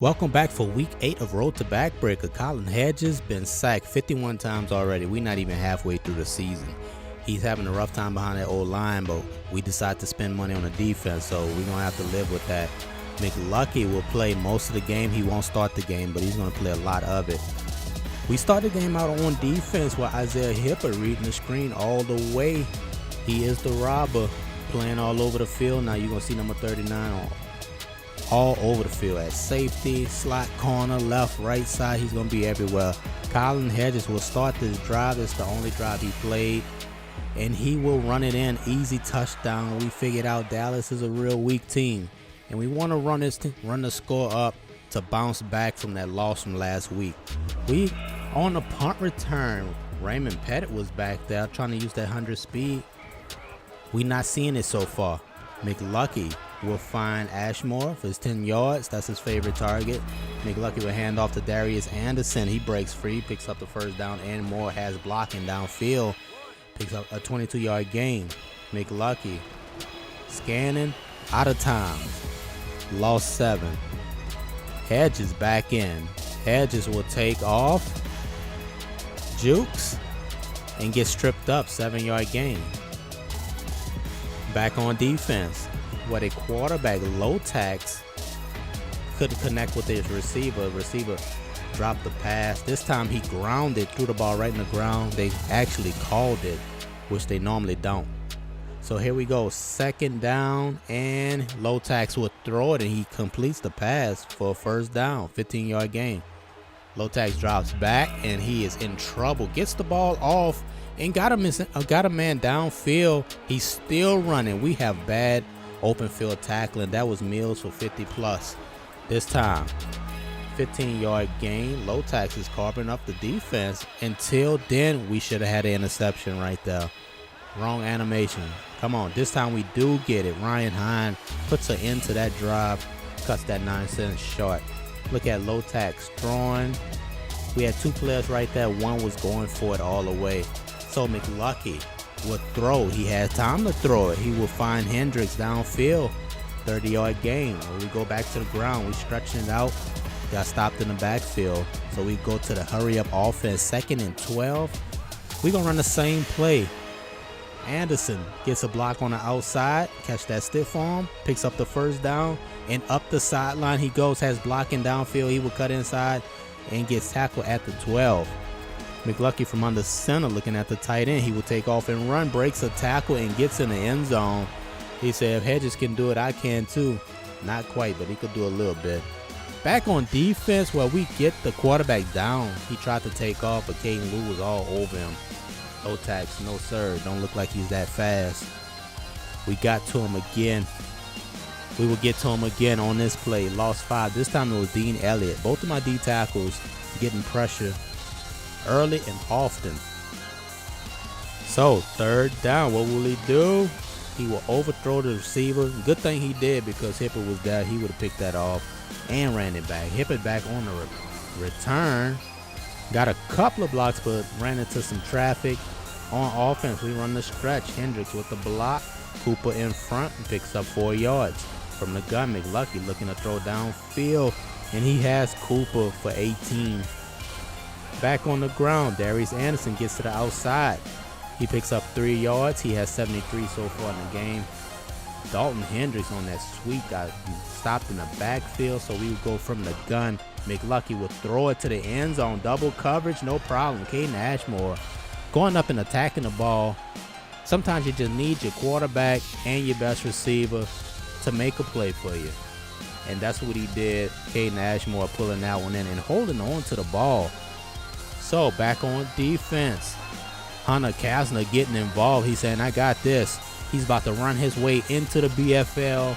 Welcome back for week 8 of Road to Backbreaker. Colin Hedges been sacked 51 times already. We're not even halfway through the season. He's having a rough time behind that old line, but we decided to spend money on the defense, so we're going to have to live with that. McLucky will play most of the game. He won't start the game, but he's going to play a lot of it. We started the game out on defense with Isaiah Hipper reading the screen all the way. He is the robber, playing all over the field. Now you're going to see number 39 on all over the field at safety, slot corner, left, right side. He's going to be everywhere. Colin Hedges will start this drive. It's the only drive he played, and he will run it in. Easy touchdown. We figured out Dallas is a real weak team, and we want to run the score up to bounce back from that loss from last week. We on the punt return, Raymond Pettit was back there trying to use that 100 speed. We not seeing it so far. McLucky will find Ashmore for his 10 yards. That's his favorite target. McLucky will hand off to Darius Anderson. He breaks free, picks up the first down, and Moore has blocking downfield. Picks up a 22-yard gain. McLucky scanning, out of time. Lost 7. Hedges back in. Hedges will take off, jukes, and get stripped up. 7-yard gain. Back on defense, where a quarterback low tax couldn't connect with his receiver. Receiver dropped the pass. This time he grounded, threw the ball right in the ground. They actually called it, which they normally don't. So here we go, 2nd down, and low tax will throw it, and he completes the pass for a first down, 15-yard gain. Low tax drops back, and he is in trouble. Gets the ball off and got a man downfield. He's still running. We have bad open field tackling. That was Mills for 50 plus. This time, 15-yard gain. Low tax is carving up the defense. Until then, we should have had an interception right there. Wrong animation. Come on, this time we do get it. Ryan Hine puts an end to that drive, cuts that 9 cents short. Look at low tax throwing. We had 2 players right there. One was going for it all the way. So McLucky will throw. He has time to throw it. He will find Hendricks downfield. 30-yard gain. When we go back to the ground, we stretching it out. Got stopped in the backfield. So we go to the hurry up offense. 2nd and 12. We're going to run the same play. Anderson gets a block on the outside. Catch that stiff arm. Picks up the first down. And up the sideline he goes. Has blocking downfield. He will cut inside and gets tackled at the 12. McLucky from under center looking at the tight end. He will take off and run, breaks a tackle, and gets in the end zone. He said, if Hedges can do it, I can too. Not quite, but he could do a little bit. Back on defense, where we get the quarterback down. He tried to take off, but Caden Lou was all over him. No tax, no sir. Don't look like he's that fast. We got to him again. We will get to him again on this play. Lost 5. This time it was Dean Elliott. Both of my D tackles getting pressure early and often. So 3rd down, what will he do? He will overthrow the receiver. Good thing he did, because Hipper was there. He would have picked that off and ran it back. Hipper back on the return. Got a couple of blocks, but ran into some traffic. On offense, we run the stretch. Hendricks with the block. Cooper in front and picks up 4 yards. From the gun, McLucky looking to throw downfield, and he has Cooper for 18. Back on the ground, Darius Anderson gets to the outside. He picks up 3 yards. He has 73 so far in the game. Dalton Hendricks on that sweep got stopped in the backfield, so we would go from the gun. McLucky would throw it to the end zone. Double coverage, no problem. Caden Ashmore going up and attacking the ball. Sometimes you just need your quarterback and your best receiver to make a play for you. And that's what he did. Caden Ashmore pulling that one in and holding on to the ball. So back on defense, Hunter Cassner getting involved. He's saying, I got this. He's about to run his way into the BFL.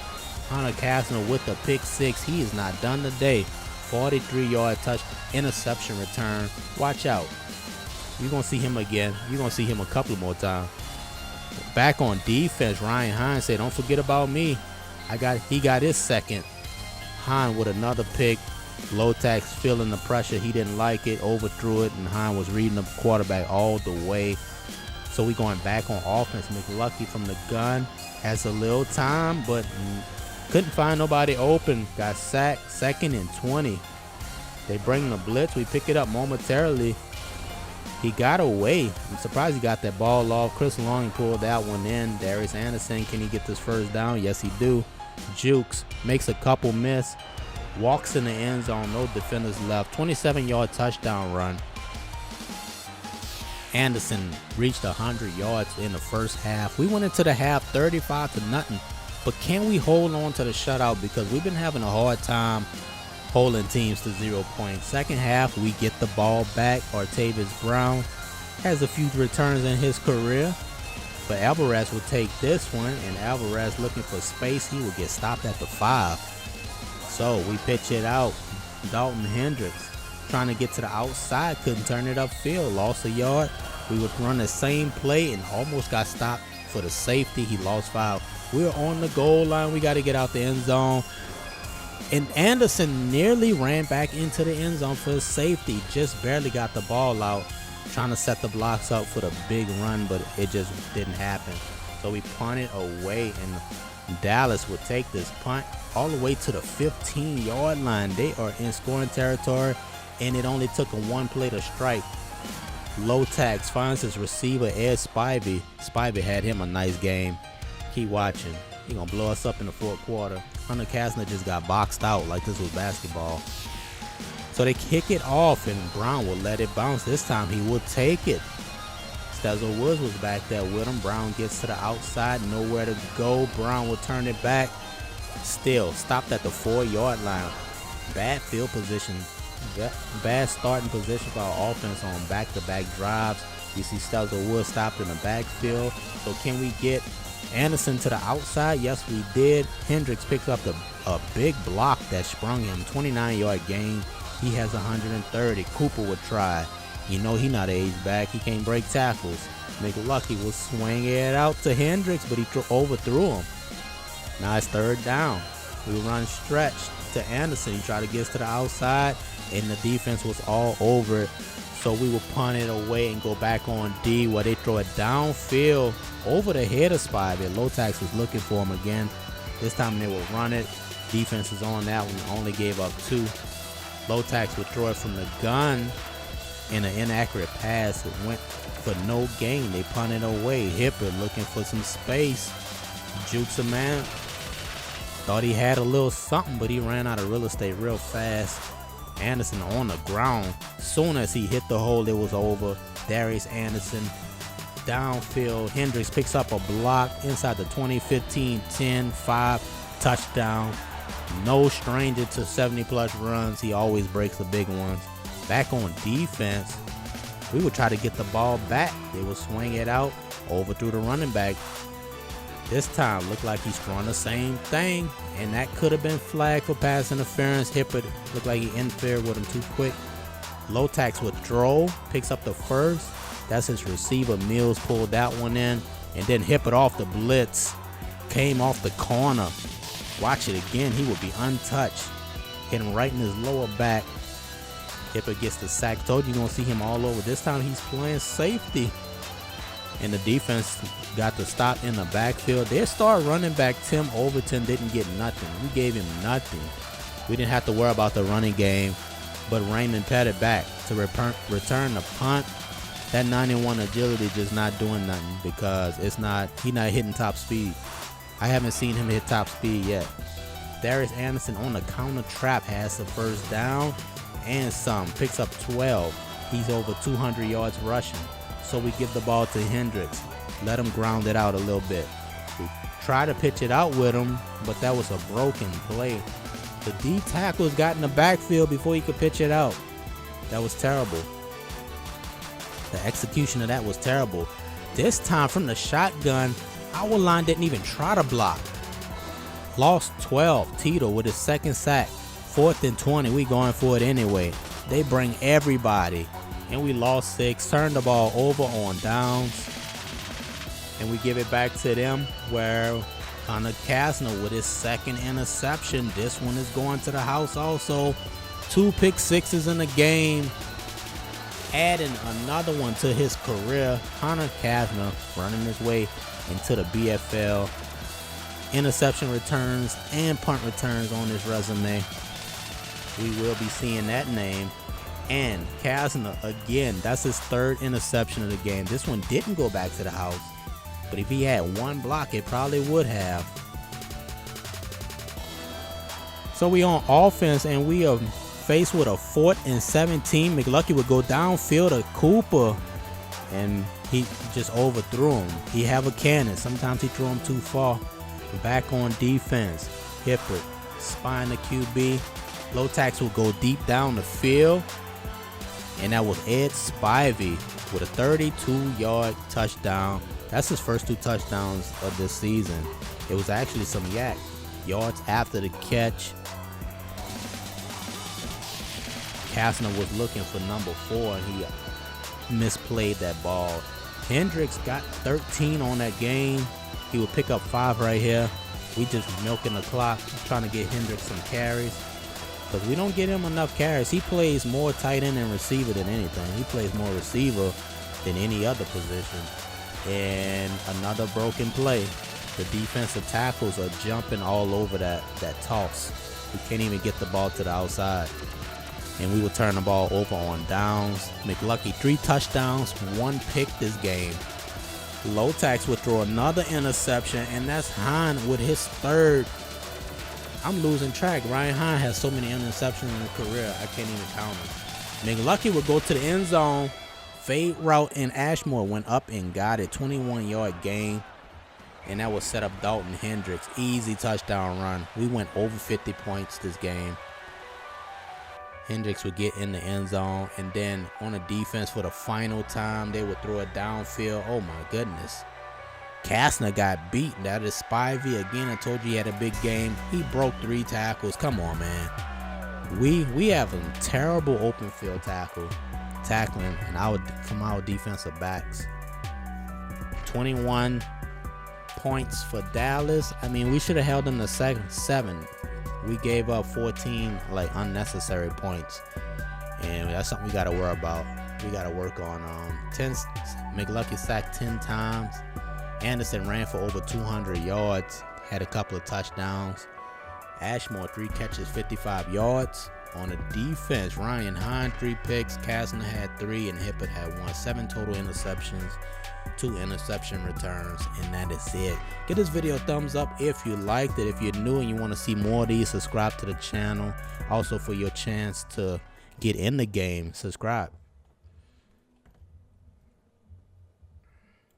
Hunter Cassner with the pick 6. He is not done today. 43-yard touch interception return. Watch out. You're going to see him again. You're going to see him a couple more times. Back on defense, Ryan Hine said, don't forget about me. He got his 2nd. Hine with another pick. Low tax feeling the pressure. He didn't like it, overthrew it, and Hine was reading the quarterback all the way. So we going back on offense. McLucky from the gun has a little time, but Couldn't find nobody open. Got sacked. 2nd and 20. They bring the blitz. We pick it up momentarily. He got away. I'm surprised he got that ball off. Chris Long pulled that one in. Darius Anderson, can he get this first down? Yes, he do. Jukes makes a couple miss. Walks in the end zone. No defenders left. 27-yard touchdown run. Anderson reached 100 yards in the first half. We went into the half 35-0. But can we hold on to the shutout? Because we've been having a hard time holding teams to 0 points. Second half, we get the ball back. Artavis Brown has a few returns in his career. But Alvarez will take this one. And Alvarez looking for space. He will get stopped at the 5. So we pitch it out. Dalton Hendricks trying to get to the outside. Couldn't turn it upfield. Lost a yard. We would run the same play and almost got stopped for the safety. He lost 5. We're on the goal line. We got to get out the end zone. And Anderson nearly ran back into the end zone for his safety. Just barely got the ball out. Trying to set the blocks up for the big run, but it just didn't happen. So we punted away, and Dallas would take this punt all the way to the 15-yard line. They are in scoring territory, and it only took a 1 play to strike. Low tax finds his receiver, Ed Spivey. Spivey had him a nice game. Keep watching. He gonna blow us up in the 4th quarter. Hunter Cassner just got boxed out like this was basketball. So they kick it off, and Brown will let it bounce. This time he will take it. Stezo Woods was back there with him. Brown gets to the outside, nowhere to go. Brown will turn it back. Still stopped at the 4-yard line. Bad field position. Bad starting position for our offense on back-to-back drives. You see Stezo Woods stopped in the backfield. So can we get Anderson to the outside? Yes, we did. Hendricks picks up a big block that sprung him. 29-yard gain. He has 130. Cooper would try. You know he not age back. He can't break tackles. McLucky will swing it out to Hendricks, but he overthrew him. Now it's 3rd down. We run stretch to Anderson. He tried to get to the outside, and the defense was all over it. So we will punt it away and go back on D, where they throw it downfield over the head of Spivey. Lotax was looking for him again. This time they will run it. Defense is on that one. Only gave up 2. Lotax would throw it from the gun in an inaccurate pass. It went for no gain. They punted away. Hipper looking for some space. Jukes a man. Thought he had a little something, but he ran out of real estate real fast. Anderson on the ground. Soon as he hit the hole, it was over. Darius Anderson downfield. Hendricks picks up a block inside the 20, 15, 10, 5, touchdown. No stranger to 70-plus runs. He always breaks the big ones. Back on defense, we would try to get the ball back. They would swing it out, overthrew the running back. This time, looked like he's throwing the same thing, and that could have been flagged for pass interference. Hippert looked like he interfered with him too quick. Lotax would throw, picks up the 1st. That's his receiver. Mills pulled that one in, and then Hippert off the blitz. Came off the corner. Watch it again. He will be untouched. Hit him right in his lower back. Hippert gets the sack. Told you, you're going to see him all over. This time he's playing safety. And the defense got the stop in the backfield. Their star running back, Tim Overton, didn't get nothing. We gave him nothing. We didn't have to worry about the running game. But Raymond patted back to return the punt. That 91 agility just not doing nothing because he's not hitting top speed. I haven't seen him hit top speed yet. Darius Anderson on the counter trap has the 1st down and some. Picks up 12. He's over 200 yards rushing. So we give the ball to Hendricks. Let him ground it out a little bit. We try to pitch it out with him, but that was a broken play. The D tackles got in the backfield before he could pitch it out. That was terrible. The execution of that was terrible. This time from the shotgun, our line didn't even try to block. Lost 12. Tito with his 2nd sack. 4th and 20. We going for it anyway. They bring everybody. And we lost 6. Turned the ball over on downs. And we give it back to them where Hunter Cassner with his 2nd interception. This one is going to the house also. 2 pick sixes in the game. Adding another one to his career. Hunter Cassner running his way into the BFL. interception returns and punt returns on his resume. We will be seeing that name. And Cassner, again, that's his 3rd interception of the game. This one didn't go back to the house, but if he had one block, it probably would have. So we on offense, and we are faced with a 4th and 17. McLucky would go downfield to Cooper, and he just overthrew him. He have a cannon. Sometimes he threw him too far. Back on defense, Hippert spine the QB. Low tax will go deep down the field, and that was Ed Spivey with a 32-yard touchdown. That's his first 2 touchdowns of this season. It was actually some yards after the catch. Cassner was looking for number 4, and he misplayed that ball. Hendricks got 13 on that game. He would pick up 5 right here. We just milking the clock, trying to get Hendricks some carries, because we don't get him enough carries. He plays more tight end and receiver than anything. He plays more receiver than any other position. And another broken play. The defensive tackles are jumping all over that toss. We can't even get the ball to the outside. And we will turn the ball over on downs. McLucky 3 touchdowns, 1 pick this game. Lotax would throw another interception, and that's Hahn with his 3rd. I'm losing track. Ryan Hahn has so many interceptions in his career, I can't even count them. McLucky would go to the end zone, fade route, and Ashmore went up and got it. 21-yard gain, and that would set up Dalton Hendricks. Easy touchdown run. We went over 50 points this game. Hendricks would get in the end zone, and then on the defense for the final time, they would throw it downfield. Oh my goodness. Cassner got beat. That is Spivey again. I told you he had a big game. He broke 3 tackles. Come on, man. We have a terrible open field tackling from our defensive backs. 21 points for Dallas. I mean, we should have held them to 7. We gave up 14 unnecessary points, and that's something we got to worry about. We got to work on. McLucky sacked 10 times. Anderson ran for over 200 yards, had a couple of touchdowns. Ashmore 3 catches, 55 yards. On the defense, Ryan Hahn 3 picks, Cassner had 3, and Hippert had 1. 7 total interceptions, 2 interception returns, and that is it. Give this video a thumbs up if you liked it. If you're new and you want to see more of these, subscribe to the channel. Also, for your chance to get in the game, subscribe.